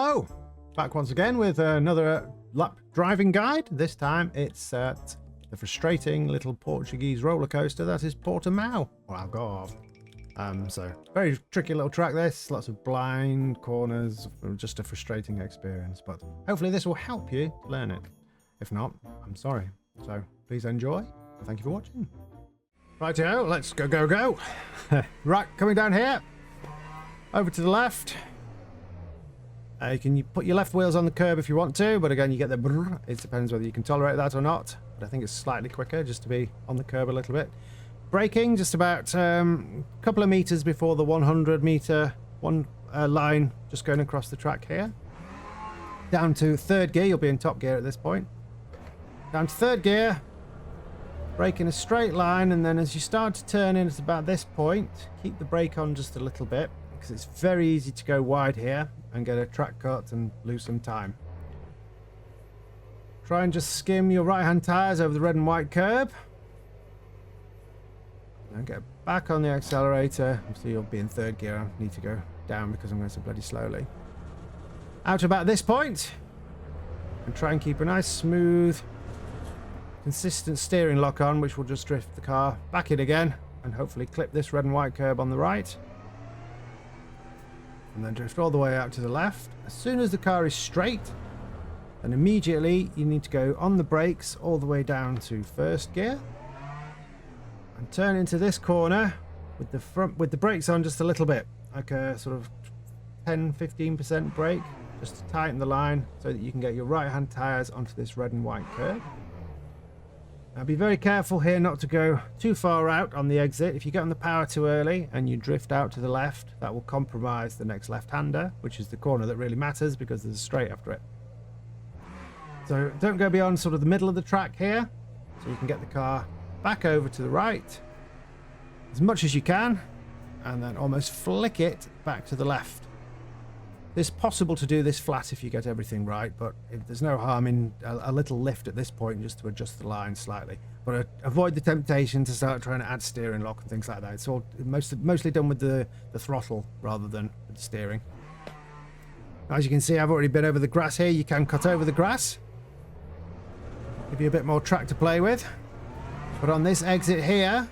Hello, back once again with another lap driving guide. This time it's at the frustrating little Portuguese roller coaster that is Portimao, or Algarve. So very tricky little track this, lots of blind corners, just a frustrating experience, but hopefully this will help you learn it. If not, I'm sorry. So please enjoy, and thank you for watching. Rightio, let's go. Right, coming down here, over to the left. You can put your left wheels on the curb if you want to, but again you get the brrr. It depends whether you can tolerate that or not, but I think it's slightly quicker just to be on the curb a little bit. Braking just about a couple of meters before the 100-meter line, just going across the track here. Down to third gear, you'll be in top gear at this point. Down to third gear, brake in a straight line, and then as you start to turn in at about this point, keep the brake on just a little bit, because it's very easy to go wide here and get a track cut and lose some time. Try and just skim your right hand tyres over the red and white curb. And get back on the accelerator. So you'll be in third gear. I need to go down because I'm going so bloody slowly. Out to about this point. And try and keep a nice smooth, consistent steering lock on, which will just drift the car back in again and hopefully clip this red and white curb on the right. And then drift all the way out to the left. As soon as the car is straight, then immediately you need to go on the brakes all the way down to first gear and turn into this corner with the brakes on just a little bit, like a sort of 10-15% brake, just to tighten the line so that you can get your right hand tires onto this red and white curb. Now be very careful here not to go too far out on the exit. If you get on the power too early and you drift out to the left, that will compromise the next left-hander, which is the corner that really matters because there's a straight after it. So don't go beyond sort of the middle of the track here, so you can get the car back over to the right as much as you can, and then almost flick it back to the left. It's possible to do this flat if you get everything right, but there's no harm in a little lift at this point just to adjust the line slightly. But avoid the temptation to start trying to add steering lock and things like that. It's all mostly done with the throttle rather than with the steering. As you can see, I've already been over the grass here. You can cut over the grass, give you a bit more track to play with. But on this exit here,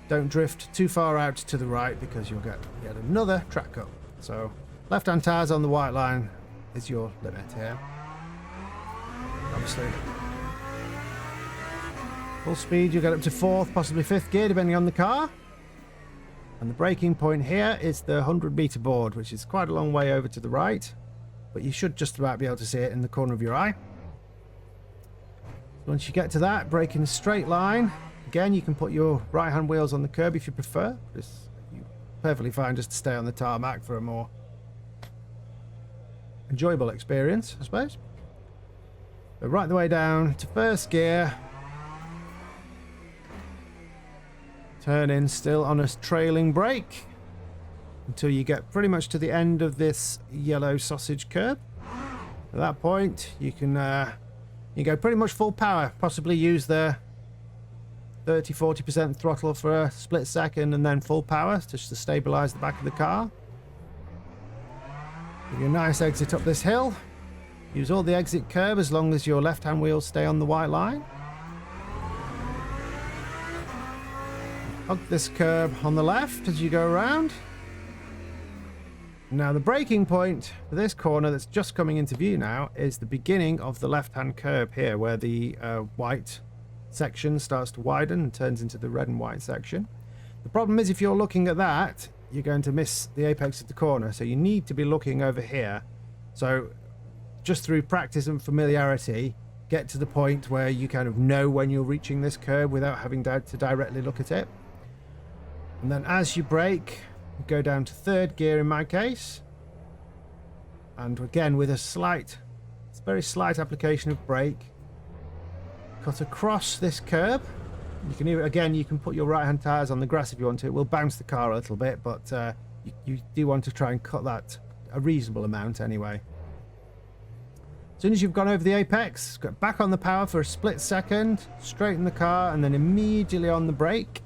don't drift too far out to the right because you'll get yet another track cut. So left-hand tyres on the white line is your limit here. Obviously, full speed, you'll get up to fourth, possibly fifth gear, depending on the car. And the braking point here is the 100-meter board, which is quite a long way over to the right, but you should just about be able to see it in the corner of your eye. Once you get to that, brake in a straight line. Again, you can put your right-hand wheels on the curb if you prefer. It's perfectly fine just to stay on the tarmac for a more enjoyable experience, I suppose. So right the way down to first gear. Turn in still on a trailing brake until you get pretty much to the end of this yellow sausage curb. At that point, you can you go pretty much full power. Possibly use the 30-40% throttle for a split second and then full power just to stabilize the back of the car. Give you a nice exit up this hill. Use all the exit curb as long as your left-hand wheels stay on the white line. Hug this curb on the left as you go around. Now the braking point for this corner that's just coming into view now is the beginning of the left-hand curb here, where the white section starts to widen and turns into the red and white section. The problem is if you're looking at that, you're going to miss the apex of the corner, so you need to be looking over here. So just through practice and familiarity, get to the point where you kind of know when you're reaching this curb without having to directly look at it. And then as you brake, go down to third gear in my case, and again with a very slight application of brake, cut across this curb. You can you can put your right hand tires on the grass if you want to. It will bounce the car a little bit, but you do want to try and cut that a reasonable amount anyway. As soon as you've gone over the apex, get back on the power for a split second, straighten the car, and then immediately on the brake.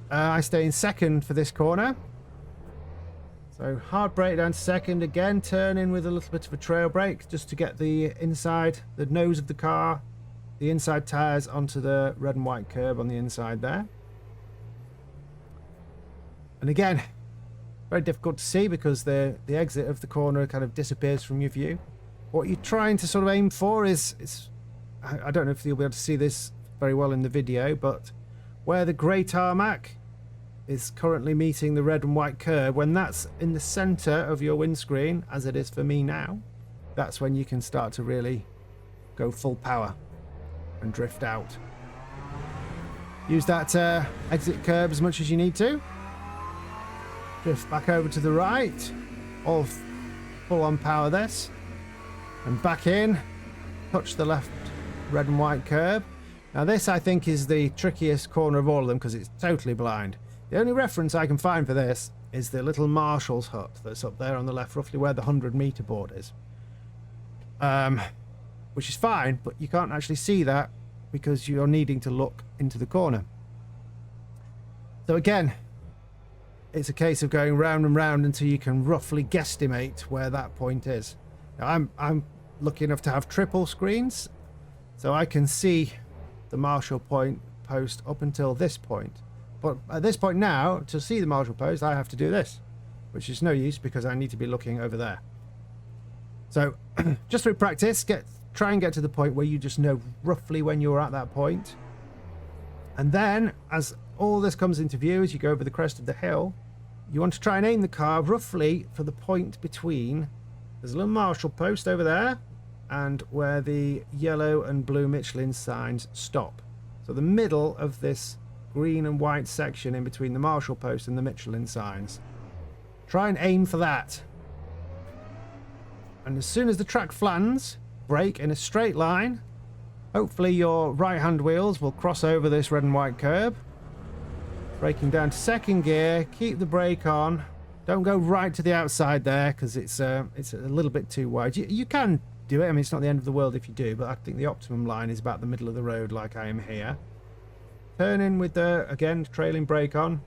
I stay in second for this corner. So So hard brake down to second, again turn in with a little bit of a trail brake just to get the inside, the nose of the car, the inside tyres onto the red and white curb on the inside there. And again, very difficult to see because the exit of the corner kind of disappears from your view. What you're trying to sort of aim for is I don't know if you'll be able to see this very well in the video, but where the grey tarmac is currently meeting the red and white curb, when that's in the center of your windscreen, as it is for me now, that's when you can start to really go full power and drift out. Use that exit curb as much as you need to. Drift back over to the right, all full on power this, and back in, touch the left red and white curb. Now this I think is the trickiest corner of all of them because it's totally blind. The only reference I can find for this is the little marshal's hut that's up there on the left, roughly where the 100-meter board is. Which is fine, but you can't actually see that because you're needing to look into the corner. So again, it's a case of going round and round until you can roughly guesstimate where that point is. Now I'm lucky enough to have triple screens, so I can see the marshal point post up until this point. But at this point now, to see the marshal post, I have to do this, which is no use because I need to be looking over there. So just through practice, try and get to the point where you just know roughly when you're at that point. And then, as all this comes into view, as you go over the crest of the hill, you want to try and aim the car roughly for the point between, there's a little marshal post over there, and where the yellow and blue Michelin signs stop. So the middle of this green and white section in between the marshal post and the Michelin signs. Try and aim for that. And as soon as the track flans, brake in a straight line. Hopefully your right hand wheels will cross over this red and white curb. Braking down to second gear, keep the brake on. Don't go right to the outside there because it's a little bit too wide. You can do it, I mean it's not the end of the world if you do, but I think the optimum line is about the middle of the road like I am here. Turn in with the, again, trailing brake on.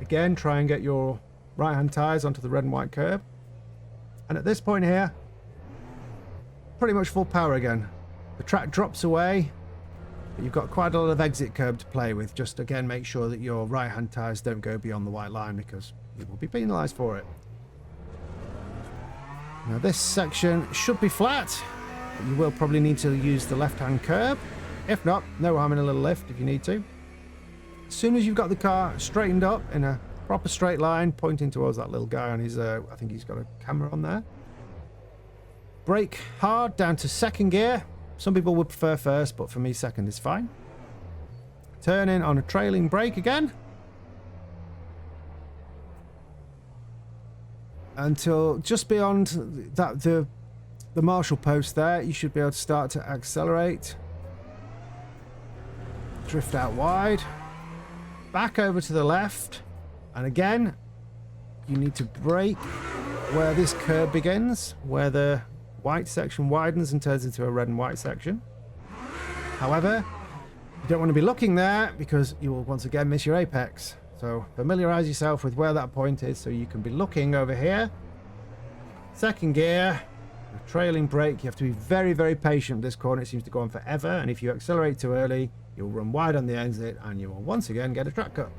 Again, try and get your right hand tyres onto the red and white curb. And at this point here, pretty much full power again. The track drops away, but you've got quite a lot of exit curb to play with. Just again, make sure that your right hand tyres don't go beyond the white line because you will be penalised for it. Now this section should be flat, but you will probably need to use the left hand curb. If not, no harm in a little lift if you need to. As soon as you've got the car straightened up in a proper straight line, pointing towards that little guy on his, I think he's got a camera on there. Brake hard down to second gear. Some people would prefer first, but for me second is fine. Turn in on a trailing brake again. Until just beyond that the marshal post there, you should be able to start to accelerate. Drift out wide, back over to the left, and again you need to brake where this curb begins, where the white section widens and turns into a red and white section. However, you don't want to be looking there because you will once again miss your apex. So familiarize yourself with where that point is so you can be looking over here. Second gear, a trailing brake. You have to be very, very patient. This corner, it seems to go on forever, and if you accelerate too early, you'll run wide on the exit and you will once again get a track cut.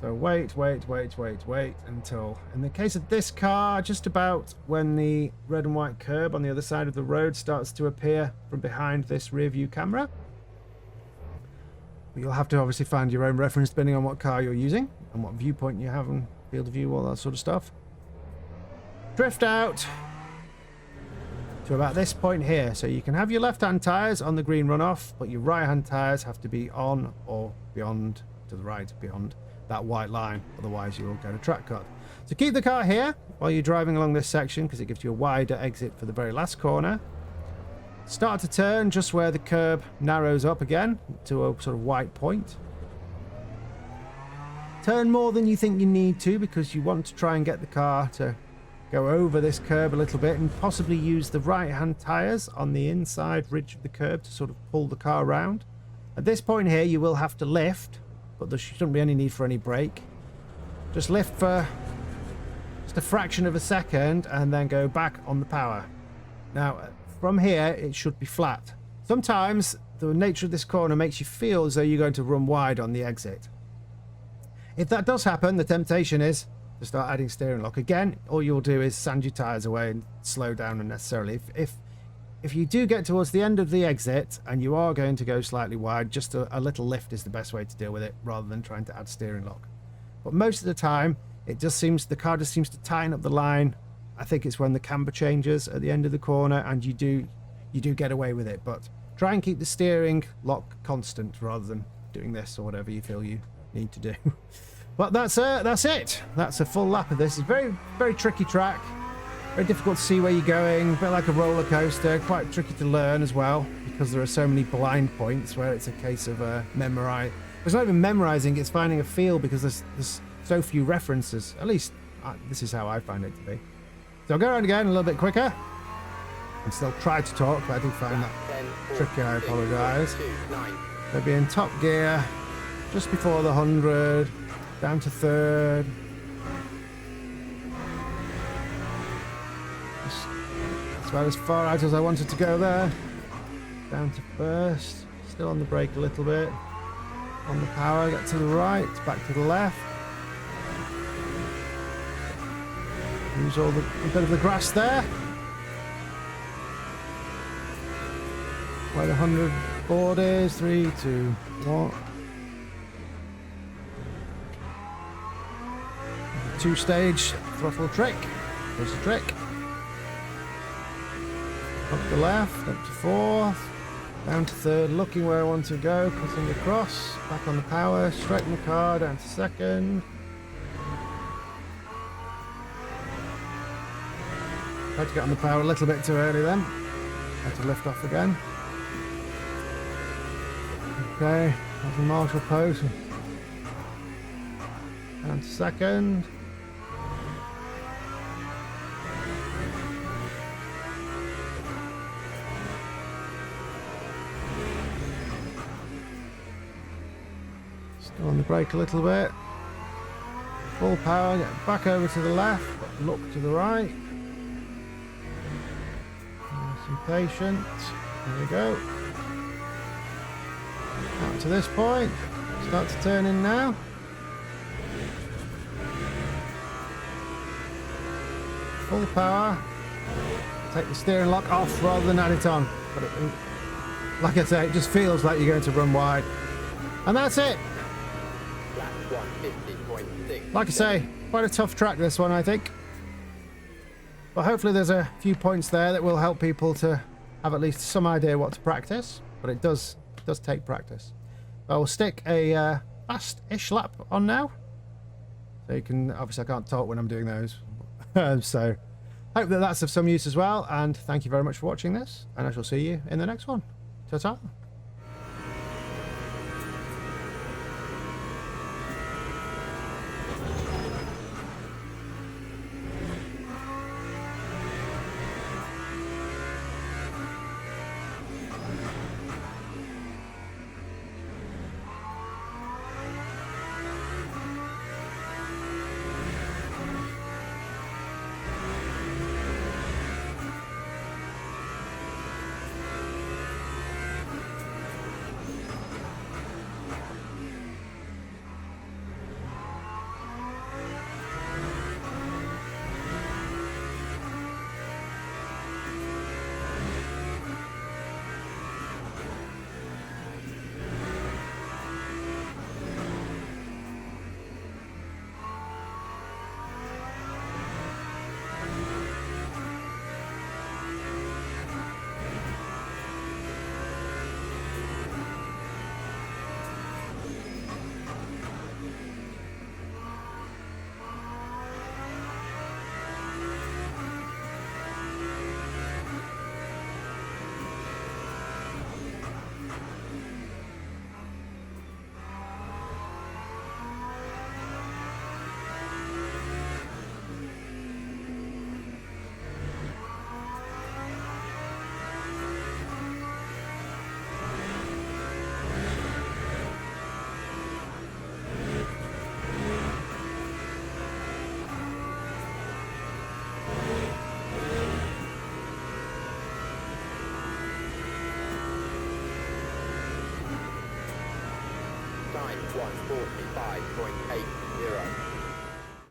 So wait until, in the case of this car, just about when the red and white curb on the other side of the road starts to appear from behind this rear view camera. You'll have to obviously find your own reference depending on what car you're using and what viewpoint you have and field of view, all that sort of stuff. Drift out to about this point here. So you can have your left-hand tyres on the green runoff, but your right-hand tyres have to be on or beyond, to the right, beyond that white line. Otherwise, you'll get a track cut. So keep the car here while you're driving along this section because it gives you a wider exit for the very last corner. Start to turn just where the curb narrows up again to a sort of white point. Turn more than you think you need to because you want to try and get the car to go over this curb a little bit and possibly use the right hand tyres on the inside ridge of the curb to sort of pull the car around. At this point here you will have to lift, but there shouldn't be any need for any brake. Just lift for just a fraction of a second and then go back on the power. Now, from here, it should be flat. Sometimes the nature of this corner makes you feel as though you're going to run wide on the exit. If that does happen, the temptation is to start adding steering lock. Again, all you'll do is sand your tyres away and slow down unnecessarily. If you do get towards the end of the exit and you are going to go slightly wide, just a little lift is the best way to deal with it, rather than trying to add steering lock. But most of the time, the car just seems to tighten up the line. I think it's when the camber changes at the end of the corner, and you do get away with it. But try and keep the steering lock constant rather than doing this or whatever you feel you need to do. But that's it. That's a full lap of this. It's a very, very tricky track. Very difficult to see where you're going. A bit like a roller coaster. Quite tricky to learn as well, because there are so many blind points where it's a case of memorize. It's not even memorizing. It's finding a feel, because there's so few references. At least this is how I find it to be. So I'll go around again a little bit quicker. And still try to talk, but I do find that tricky. I apologise. They'll be in top gear just before the 100. Down to third. That's about as far out as I wanted to go there. Down to first. Still on the brake a little bit. On the power, get to the right, back to the left. Use a bit of the grass there. Where the 100 board is. 3, 2, 1. Two-stage throttle trick. There's the trick. Up to left, up to fourth, down to third, looking where I want to go, cutting across, back on the power, straighten the car, down to second. Tried to get on the power a little bit too early then. Had to lift off again. Okay, that's the marshal post. Down to second. Still on the brake a little bit. Full power, get back over to the left, look to the right. Nice and patient. There we go. Out to this point. Start to turn in now. Full power. Take the steering lock off rather than add it on. But like I say, it just feels like you're going to run wide. And that's it. Like I say, quite a tough track this one, I think. But hopefully there's a few points there that will help people to have at least some idea what to practice. But it does take practice. I will stick a fast-ish lap on now. So you can, obviously I can't talk when I'm doing those. So hope that that's of some use as well. And thank you very much for watching this. And I shall see you in the next one. Ta-ta. Time was 1:45.80.